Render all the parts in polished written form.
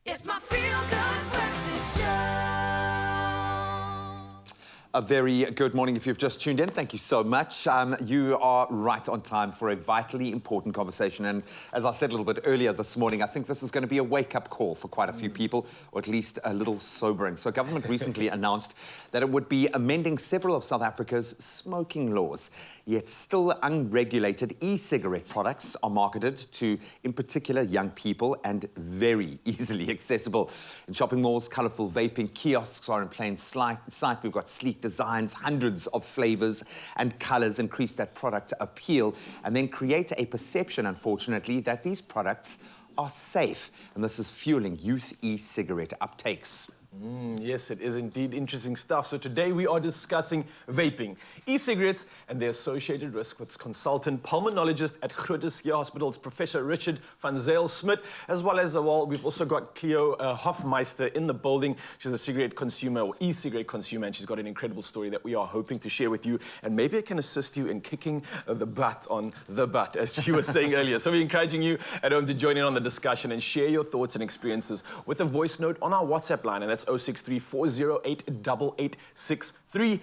It's my feel-good breakfast show. A very good morning if you've just tuned in. Thank you so much. You are right on time for a vitally important conversation. And as I said a little bit earlier this morning, I think this is going to be a wake-up call for quite a few people, or at least a little sobering. So government recently announced that it would be amending several of South Africa's smoking laws. Yet still unregulated e-cigarette products are marketed to, in particular, young people and very easily accessible. In shopping malls, colourful vaping kiosks are in plain sight. We've got sleek designs, hundreds of flavours and colours increase that product appeal and then create a perception, unfortunately, that these products are safe. And this is fueling youth e-cigarette uptakes. Yes, it is indeed interesting stuff. So today we are discussing vaping, e-cigarettes and their associated risk with consultant pulmonologist at Groote Schuur Hospital's Professor Richard van Zyl-Smit, as well as, we've also got Cleo Hofmeister in the building. She's a cigarette consumer, or e-cigarette consumer, and she's got an incredible story that we are hoping to share with you. And maybe it can assist you in kicking the butt on the butt, as she was saying earlier. So we're encouraging you at home to join in on the discussion and share your thoughts and experiences with a voice note on our WhatsApp line, and that's 063-408-8863.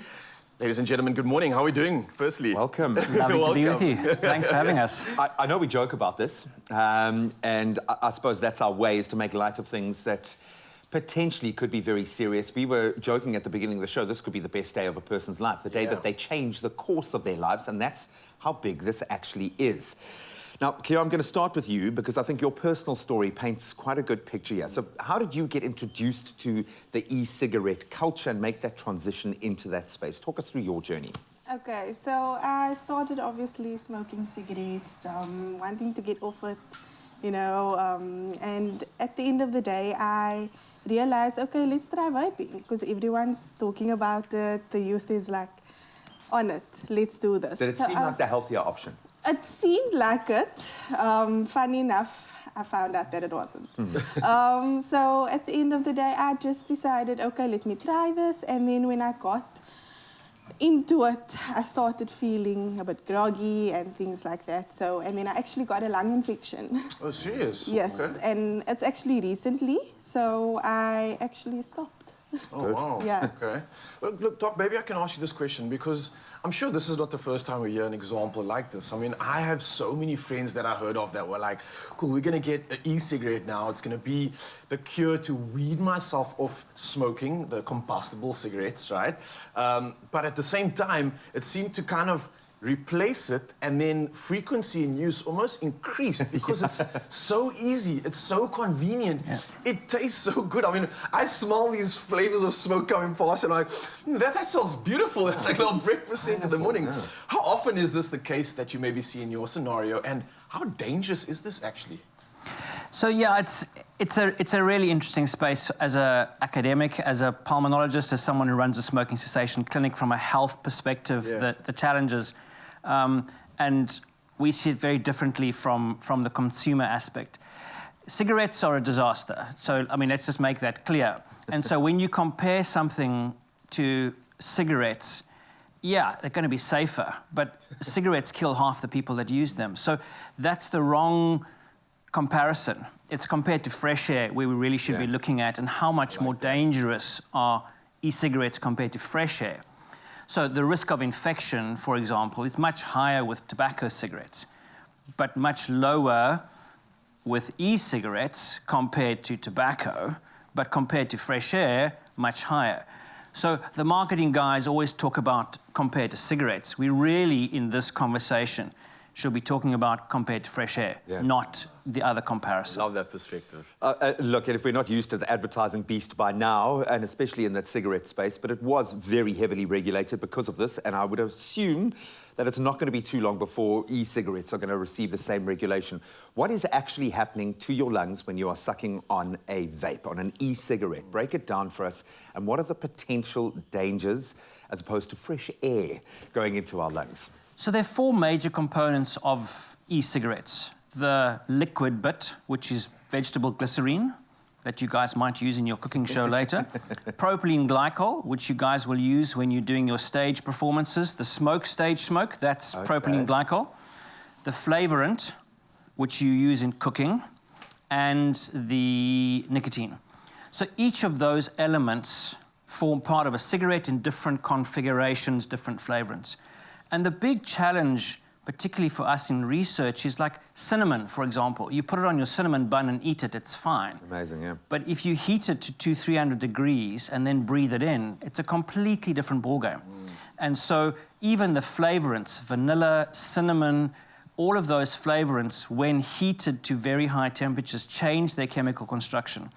Ladies and gentlemen, good morning. How are we doing, firstly? Welcome. Lovely to be with you. Thanks for having us. I know we joke about this, and I suppose that's our way, is to make light of things that potentially could be very serious. We were joking at the beginning of the show, this could be the best day of a person's life, the day that they change the course of their lives, and that's how big this actually is. Now, Cleo, I'm going to start with you because I think your personal story paints quite a good picture here. So how did you get introduced to the e-cigarette culture and make that transition into that space? Talk us through your journey. Okay, so I started obviously smoking cigarettes, wanting to get off it, you know, and at the end of the day, I realized, okay, let's try vaping because everyone's talking about it. The youth is like on it. Let's do this. Did it seem like the healthier option? It seemed like it. Funny enough, I found out that it wasn't. So at the end of the day, I just decided, okay, let me try this. And then when I got into it, I started feeling a bit groggy and things like that. So, and then I actually got a lung infection. Oh, serious? Yes, okay. And it's actually recently, so I actually stopped. Oh, wow. Yeah. Okay. Look, Doc, maybe I can ask you this question because I'm sure this is not the first time we hear an example like this. I mean, I have so many friends that I heard of that were like, cool, we're going to get an e-cigarette now. It's going to be the cure to weed myself off smoking, the combustible cigarettes, right? But at the same time, it seemed to kind of replace it, and then frequency in use almost increased because it's so easy, it's so convenient, it tastes so good. I mean, I smell these flavors of smoke coming past and I'm like, that sounds beautiful. It's like a little breakfast in the morning. How often is this the case that you maybe see in your scenario, and how dangerous is this actually? So yeah, it's a really interesting space as an academic, as a pulmonologist, as someone who runs a smoking cessation clinic from a health perspective, the challenges. And we see it very differently from the consumer aspect. Cigarettes are a disaster. So, I mean, let's just make that clear. And so when you compare something to cigarettes, yeah, they're going to be safer, but cigarettes kill half the people that use them. So that's the wrong comparison. It's compared to fresh air, where we really should be looking at, and how much more dangerous are e-cigarettes compared to fresh air. So the risk of infection, for example, is much higher with tobacco cigarettes, but much lower with e-cigarettes compared to tobacco, but compared to fresh air, much higher. So the marketing guys always talk about compared to cigarettes. We really, in this conversation, should be talking about compared to fresh air, not the other comparison. Love that perspective. Look, and if we're not used to the advertising beast by now, and especially in that cigarette space, but it was very heavily regulated because of this, and I would assume that it's not going to be too long before e-cigarettes are going to receive the same regulation. What is actually happening to your lungs when you are sucking on a vape, on an e-cigarette? Break it down for us, and what are the potential dangers as opposed to fresh air going into our lungs? So there are four major components of e-cigarettes. The liquid bit, which is vegetable glycerine, that you guys might use in your cooking show later. Propylene glycol, which you guys will use when you're doing your stage performances. The stage smoke, that's propylene glycol. The flavorant, which you use in cooking. and the nicotine. So each of those elements form part of a cigarette in different configurations, different flavorants. And the big challenge, particularly for us in research, is like cinnamon, for example. You put it on your cinnamon bun and eat it, it's fine. Amazing, yeah. But if you heat it to 200-300 degrees and then breathe it in, it's a completely different ballgame. And so even the flavorants, vanilla, cinnamon, all of those flavorants, when heated to very high temperatures, change their chemical construction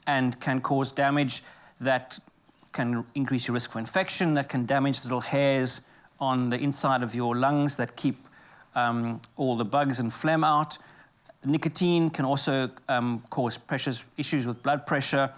and can cause damage that can increase your risk for infection, that can damage little hairs on the inside of your lungs that keep all the bugs and phlegm out. Nicotine can also cause issues with blood pressure.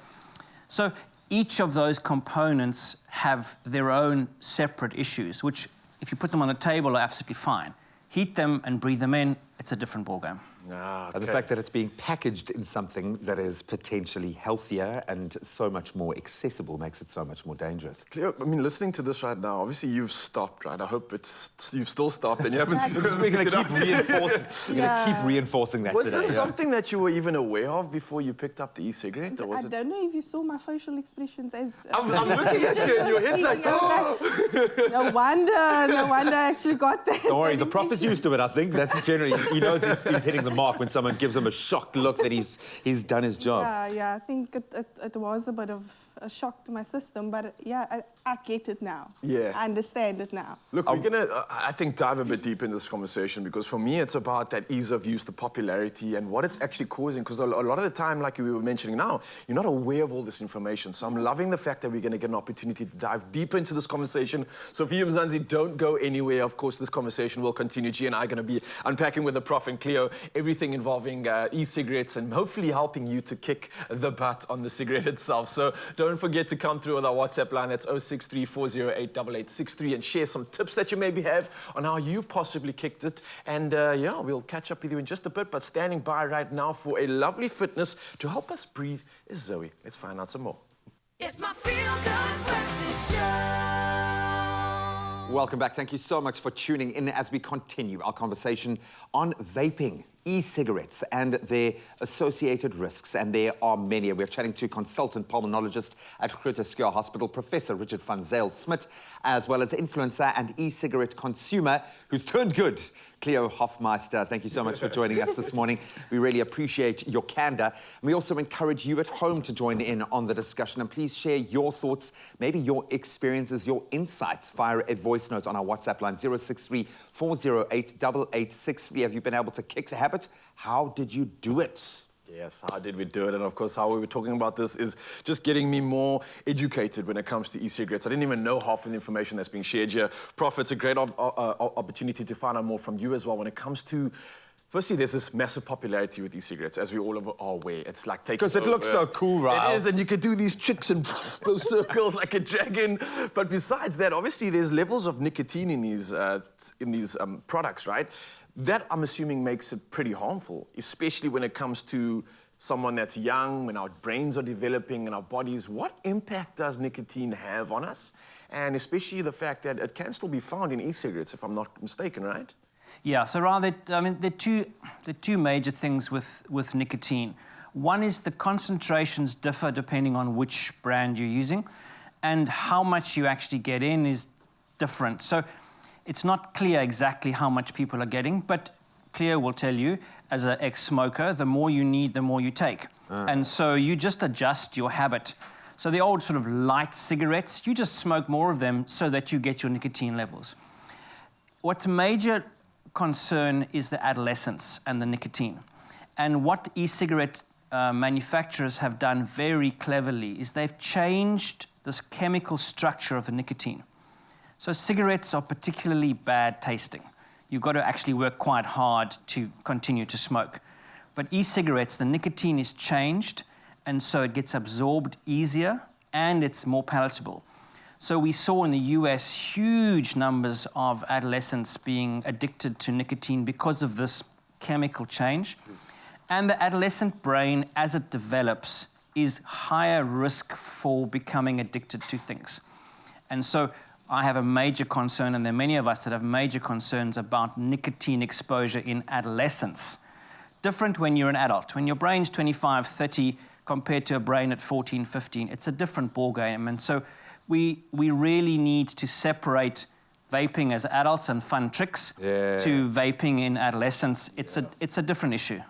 So each of those components have their own separate issues, which if you put them on a table are absolutely fine. Heat them and breathe them in, it's a different ballgame. Ah, And the fact that it's being packaged in something that is potentially healthier and so much more accessible makes it so much more dangerous. Cleo, I mean, listening to this right now, obviously you've stopped, right? I hope you've still stopped and you haven't... We're going to keep reinforcing that Was today. this something that you were even aware of before you picked up the e-cigarette? Or was I don't know if you saw my facial expressions as... I'm looking at you and your head's like, oh! No wonder I actually got that. Don't worry, that the prof is used to it, I think. That's generally, he knows he's hitting the mark when someone gives him a shocked look that he's done his job. Yeah, I think it was a bit of a shock to my system, but yeah, I get it now. Yeah. I understand it now. Look, we're going to, I think, dive a bit deep in this conversation because for me, it's about that ease of use, the popularity, and what it's actually causing. Because a lot of the time, like we were mentioning now, you're not aware of all this information. So I'm loving the fact that we're going to get an opportunity to dive deeper into this conversation. So for you, Mzansi, don't go anywhere. Of course, this conversation will continue. G and I are going to be unpacking with the Prof and Cleo everything involving e-cigarettes and hopefully helping you to kick the butt on the cigarette itself. So don't forget to come through with our WhatsApp line. That's 063-408-8863 and share some tips that you maybe have on how you possibly kicked it. And yeah, we'll catch up with you in just a bit. But standing by right now for a lovely fitness to help us breathe is Zoe. Let's find out some more. It's my feel-good breakfast show. Welcome back. Thank you so much for tuning in as we continue our conversation on vaping, e-cigarettes and their associated risks. And there are many. We're chatting to consultant pulmonologist at Groote Schuur Hospital, Professor Richard van Zyl-Smit, as well as influencer and e-cigarette consumer who's turned good, Cleo Hofmeister. Thank you so much for joining us this morning. We really appreciate your candor. We also encourage you at home to join in on the discussion, and please share your thoughts, maybe your experiences, your insights via a voice note on our WhatsApp line 063-408-8863. Have you been able to kick the habit? How did you do it? Yes, how did we do it? And of course, how we were talking about this is just getting me more educated when it comes to e-cigarettes. I didn't even know half of the information that's being shared here. Prof, it's a great opportunity to find out more from you as well when it comes to... Firstly, there's this massive popularity with e-cigarettes, as we all are aware. It's like taking Because it looks so cool, right? It is, and you can do these tricks and go circles like a dragon. But besides that, obviously, there's levels of nicotine in these products, right? That, I'm assuming, makes it pretty harmful, especially when it comes to someone that's young, when our brains are developing and our bodies. What impact does nicotine have on us? And especially the fact that it can still be found in e-cigarettes, if I'm not mistaken, right? Yeah, so rather, I mean, there are two major things with nicotine. One is the concentrations differ depending on which brand you're using, and how much you actually get in is different. So it's not clear exactly how much people are getting, but Cleo will tell you, as an ex-smoker, the more you need, the more you take. And so you just adjust your habit. So the old sort of light cigarettes, you just smoke more of them so that you get your nicotine levels. What's a major concern is the adolescents and the nicotine. And what e-cigarette manufacturers have done very cleverly is they've changed this chemical structure of the nicotine. So cigarettes are particularly bad tasting. You've got to actually work quite hard to continue to smoke. But e-cigarettes, the nicotine is changed, and so it gets absorbed easier, and it's more palatable. So we saw in the US huge numbers of adolescents being addicted to nicotine because of this chemical change. And the adolescent brain, as it develops, is higher risk for becoming addicted to things. And so I have a major concern, and there are many of us that have major concerns about nicotine exposure in adolescence, different when you're an adult. When your brain's 25, 30, compared to a brain at 14, 15, it's a different ballgame. And so we really need to separate vaping as adults and fun tricks to vaping in adolescence. It's a different issue.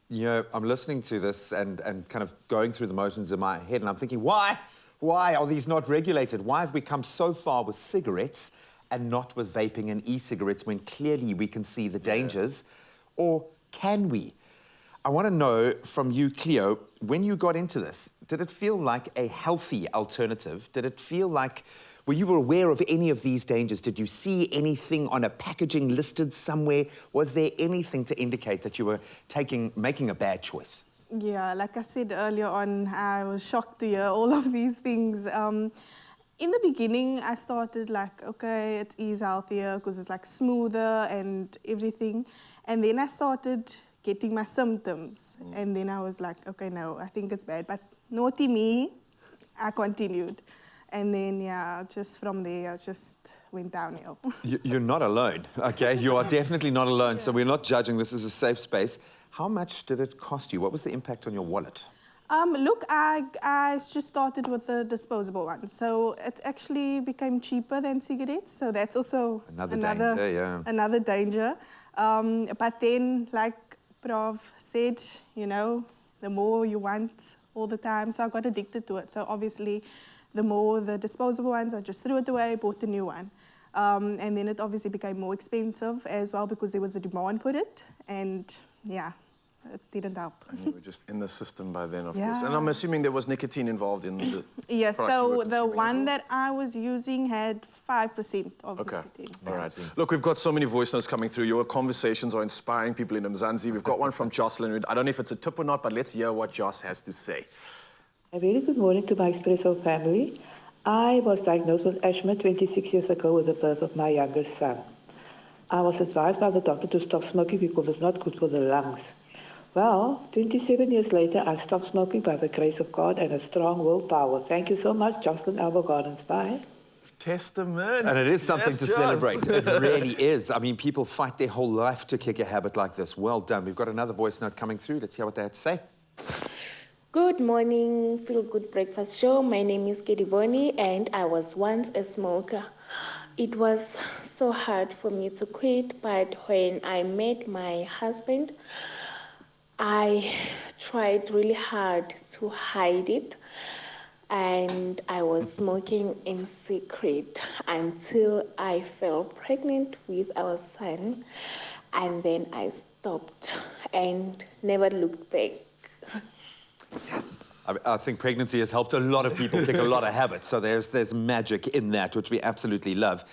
You know, I'm listening to this and kind of going through the motions in my head, and I'm thinking, why? Why are these not regulated? Why have we come so far with cigarettes and not with vaping and e-cigarettes when clearly we can see the dangers? Or can we? I want to know from you, Cleo, when you got into this, did it feel like a healthy alternative? Did it feel like, were you aware of any of these dangers? Did you see anything on a packaging listed somewhere? Was there anything to indicate that you were making a bad choice? Yeah, like I said earlier on, I was shocked to hear all of these things. In the beginning, I started like, okay, it is healthier because it's like smoother and everything. And then I started getting my symptoms. And then I was like, okay, no, I think it's bad. But naughty me, I continued. And then, yeah, just from there, I just went downhill. You're not alone, okay? You are definitely not alone, so we're not judging. This is a safe space. How much did it cost you? What was the impact on your wallet? Look, I just started with the disposable ones. So it actually became cheaper than cigarettes. So that's also another danger. But then, like Prof said, you know, the more you want all the time. So I got addicted to it. So obviously, the more the disposable ones, I just threw it away, bought a new one. And then it obviously became more expensive as well because there was a demand for it. And yeah, it didn't help. And you were just in the system by then, of course. And I'm assuming there was nicotine involved in the yes, so the one well? that I was using had 5% of nicotine. All right. Look, we've got so many voice notes coming through. Your conversations are inspiring people in Mzansi. We've got one from Jocelyn. I don't know if it's a tip or not, but let's hear what Joss has to say. A very good morning to my Expresso family. I was diagnosed with asthma 26 years ago with the birth of my youngest son. I was advised by the doctor to stop smoking because it's not good for the lungs. Well, 27 years later, I stopped smoking by the grace of God and a strong willpower. Thank you so much, Jocelyn Alba Gardens. Bye. Testament. And it is something to Joss. celebrate. It really is. I mean, people fight their whole life to kick a habit like this. Well done. We've got another voice note coming through. Let's hear what they have to say. Good morning, Feel Good Breakfast Show. My name is Kediboni and I was once a smoker. It was so hard for me to quit, but when I met my husband, I tried really hard to hide it, and I was smoking in secret until I fell pregnant with our son, and then I stopped and never looked back. Yes. I think pregnancy has helped a lot of people kick a lot of habits, so there's magic in that, which we absolutely love.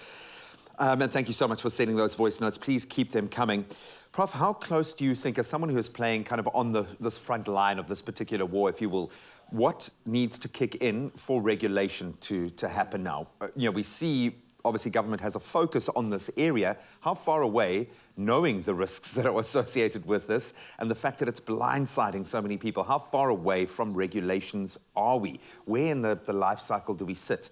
And thank you so much for sending those voice notes. Please keep them coming. Prof, how close do you think, as someone who is playing kind of on this front line of this particular war, if you will, what needs to kick in for regulation to happen now? You know, we see, obviously, government has a focus on this area. How far away, knowing the risks that are associated with this and the fact that it's blindsiding so many people, how far away from regulations are we? Where in the life cycle do we sit?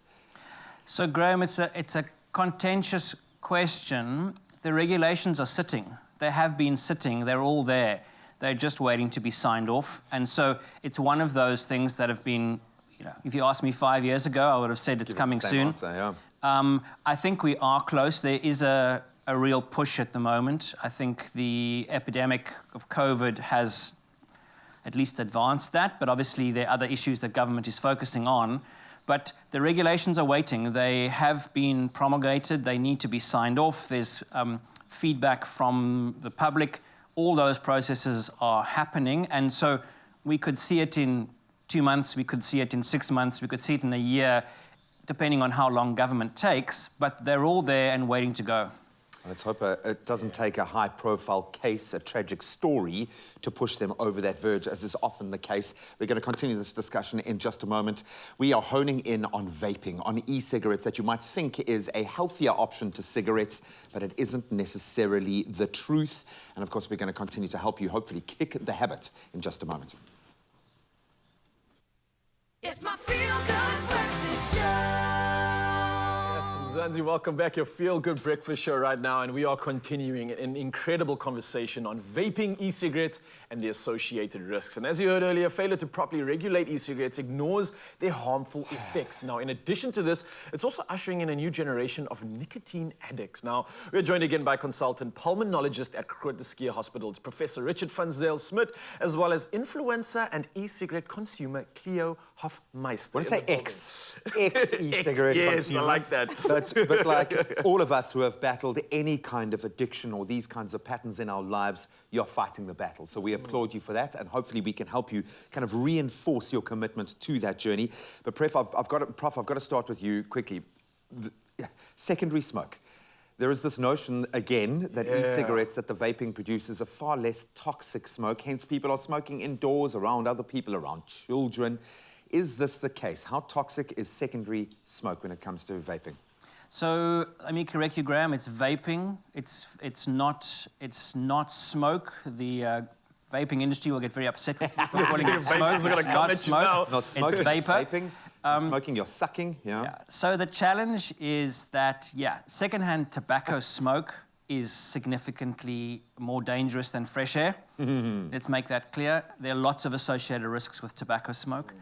So, Graham, it's a contentious question. The regulations are sitting. They have been sitting. They're all there. They're just waiting to be signed off. And so it's one of those things that have been, you know, if you asked me 5 years ago, I would have said it's coming soon. Answer, yeah. I think we are close. There is a real push at the moment. I think the epidemic of COVID has at least advanced that, but obviously there are other issues that government is focusing on. But the regulations are waiting. They have been promulgated. They need to be signed off. There's feedback from the public. All those processes are happening. And so we could see it in 2 months. We could see it in 6 months. We could see it in a year, depending on how long government takes. But they're all there and waiting to go. Let's hope it doesn't take a high-profile case, a tragic story, to push them over that verge, as is often the case. We're going to continue this discussion in just a moment. We are honing in on vaping, on e-cigarettes that you might think is a healthier option to cigarettes, but it isn't necessarily the truth. And, of course, we're going to continue to help you hopefully kick the habit in just a moment. It's my feel-good breakfast show. Yes, Zanzi, welcome back. Your Feel Good Breakfast Show right now, and we are continuing an incredible conversation on vaping, e-cigarettes, and the associated risks. And as you heard earlier, failure to properly regulate e-cigarettes ignores their harmful effects. Now, in addition to this, it's also ushering in a new generation of nicotine addicts. Now, we're joined again by consultant pulmonologist at Groote Hospital, it's Professor Richard van Zyl-Smit, as well as influencer and e-cigarette consumer Cleo Hofmeister. What do you say, ex-e-cigarette Yes, consumer? I like that. But like all of us who have battled any kind of addiction or these kinds of patterns in our lives, you're fighting the battle. So we applaud you for that, and hopefully we can help you kind of reinforce your commitment to that journey. But Prof, I've got to start with you quickly. Secondary smoke. There is this notion, again, that e-cigarettes, that the vaping produces a far less toxic smoke, hence people are smoking indoors, around other people, around children. Is this the case? How toxic is secondary smoke when it comes to vaping? So let me correct you, Graham. It's vaping. It's not smoke. The vaping industry will get very upset with you for calling it smoke. It's not smoke. It's not smoke. It's vapor. Vaping. Not smoking. You're sucking. Yeah. So the challenge is that secondhand tobacco smoke is significantly more dangerous than fresh air. Let's make that clear. There are lots of associated risks with tobacco smoke.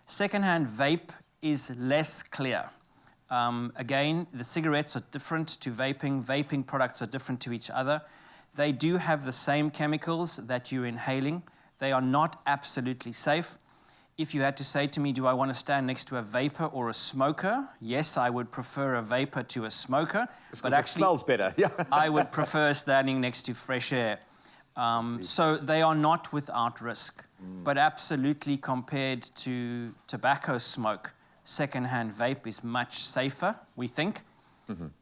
Secondhand vape is less clear. Again, the cigarettes are different to vaping. Vaping products are different to each other. They do have the same chemicals that you're inhaling. They are not absolutely safe. If you had to say to me, do I want to stand next to a vapor or a smoker? Yes, I would prefer a vapor to a smoker. But actually, it smells better. I would prefer standing next to fresh air. So they are not without risk. But absolutely, compared to tobacco smoke, secondhand vape is much safer, we think.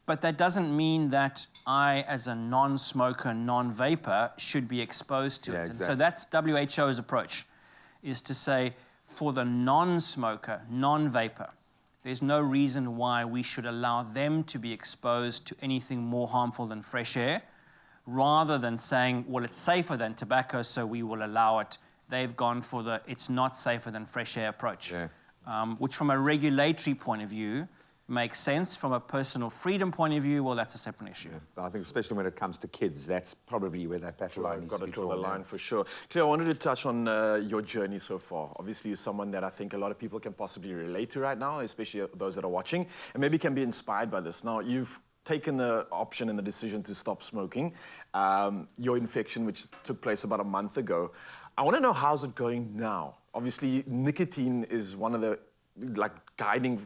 But that doesn't mean that I, as a non-smoker, non-vapor, should be exposed to it. Exactly. So that's WHO's approach, is to say, for the non-smoker, non-vapor, there's no reason why we should allow them to be exposed to anything more harmful than fresh air, rather than saying, well, it's safer than tobacco, so we will allow it. They've gone for the it's not safer than fresh air approach, which from a regulatory point of view makes sense. From a personal freedom point of view, well, that's a separate issue. I think especially when it comes to kids, that's probably where that battle line needs to be drawn. Got to draw the line for sure. Cleo, I wanted to touch on your journey so far. Obviously, you're someone that I think a lot of people can possibly relate to right now, especially those that are watching, and maybe can be inspired by this. Now, you've taken the option and the decision to stop smoking. Your infection, which took place about a month ago. I want to know, how's it going now? Obviously, nicotine is one of the guiding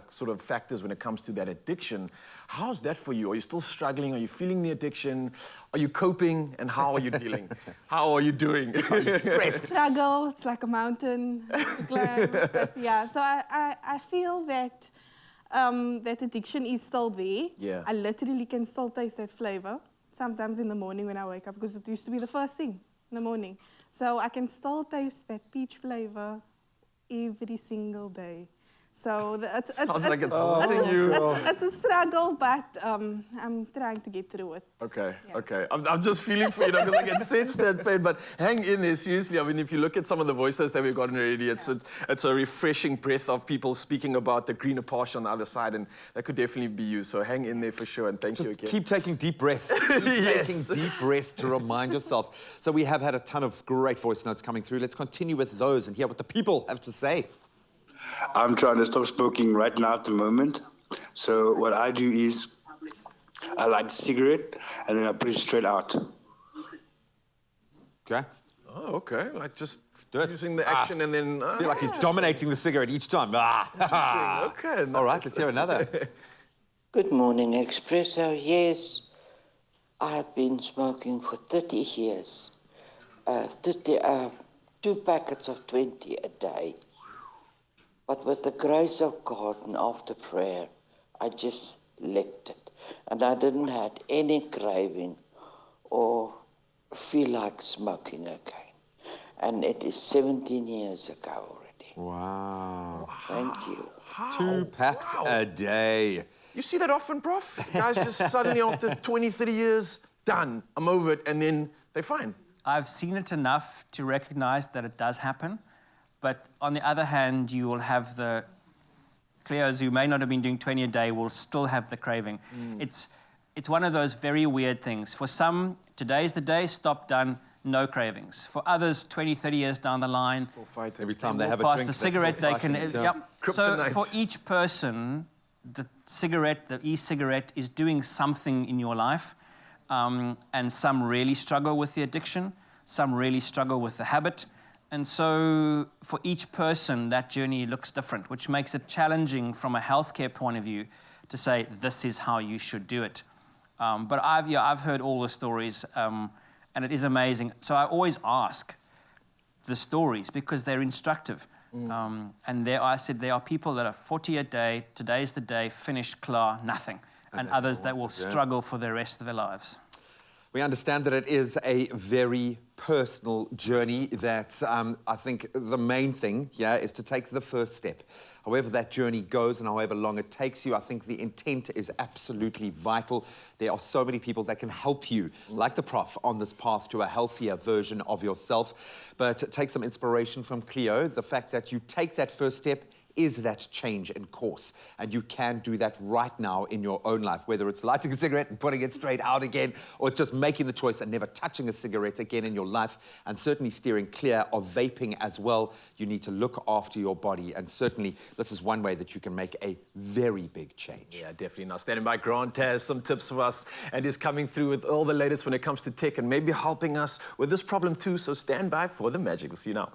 sort of factors when it comes to that addiction. How's that for you? Are you still struggling? Are you feeling the addiction? Are you coping? And how are you dealing? How are you doing? Are you stressed? Struggle, it's like a mountain to climb. But yeah, so I feel that that addiction is still there. Yeah. I literally can still taste that flavor, sometimes in the morning when I wake up, because it used to be the first thing in the morning. So I can still taste that peach flavor every single day. So it's a struggle, but I'm trying to get through it. Okay. I'm just feeling for you, because I can sense that pain, but hang in there, seriously. I mean, if you look at some of the voices that we've gotten already, it's a refreshing breath of people speaking about the greener pasture on the other side, and that could definitely be you. So hang in there for sure, and thank you again. Keep taking deep breaths. Taking deep breaths to remind yourself. So we have had a ton of great voice notes coming through. Let's continue with those and hear what the people have to say. I'm trying to stop smoking right now at the moment. So what I do is I light a cigarette and then I put it straight out. Okay. Oh, okay. Like just Do it. using the action and then... I feel like he's dominating the cigarette each time. Okay. All right, let's hear another. Good morning, Expresso. Yes, I've been smoking for 30 years. 2 packets of 20 a day. But with the grace of God and after prayer, I just left it. And I didn't have any craving or feel like smoking again. And it is 17 years ago already. Wow. Thank you. 2 packs a day. You see that often, Prof? Guys just suddenly after 20, 30 years, done, I'm over it, and then they're fine. I've seen it enough to recognize that it does happen. But on the other hand, you will have the Cleos who may not have been doing 20 a day will still have the craving. It's one of those very weird things. For some, today's the day, stop, done, no cravings. For others, 20, 30 years down the line, Still fighting. Every time they have a past drink, the they're cigarette, still they can. fighting it, Yep. So Kryptonite. for each person, the cigarette, the e-cigarette, is doing something in your life, and some really struggle with the addiction, some really struggle with the habit, and so for each person, that journey looks different, which makes it challenging from a healthcare point of view to say this is how you should do it. But I've heard all the stories, and it is amazing. So I always ask the stories because they're instructive. And I said there are people that are 40 a day, today's the day, finished, klar, nothing. And others that will struggle for the rest of their lives. We understand that it is a very personal journey that I think the main thing here is to take the first step. However that journey goes and however long it takes you, I think the intent is absolutely vital. There are so many people that can help you, like the Prof, on this path to a healthier version of yourself. But take some inspiration from Cleo. The fact that you take that first step is that change in course. And you can do that right now in your own life, whether it's lighting a cigarette and putting it straight out again, or just making the choice and never touching a cigarette again in your life, and certainly steering clear of vaping as well. You need to look after your body, and certainly this is one way that you can make a very big change. Yeah, definitely. Now, standing by, Grant has some tips for us and is coming through with all the latest when it comes to tech and maybe helping us with this problem too. So stand by for the magic. We'll see you now.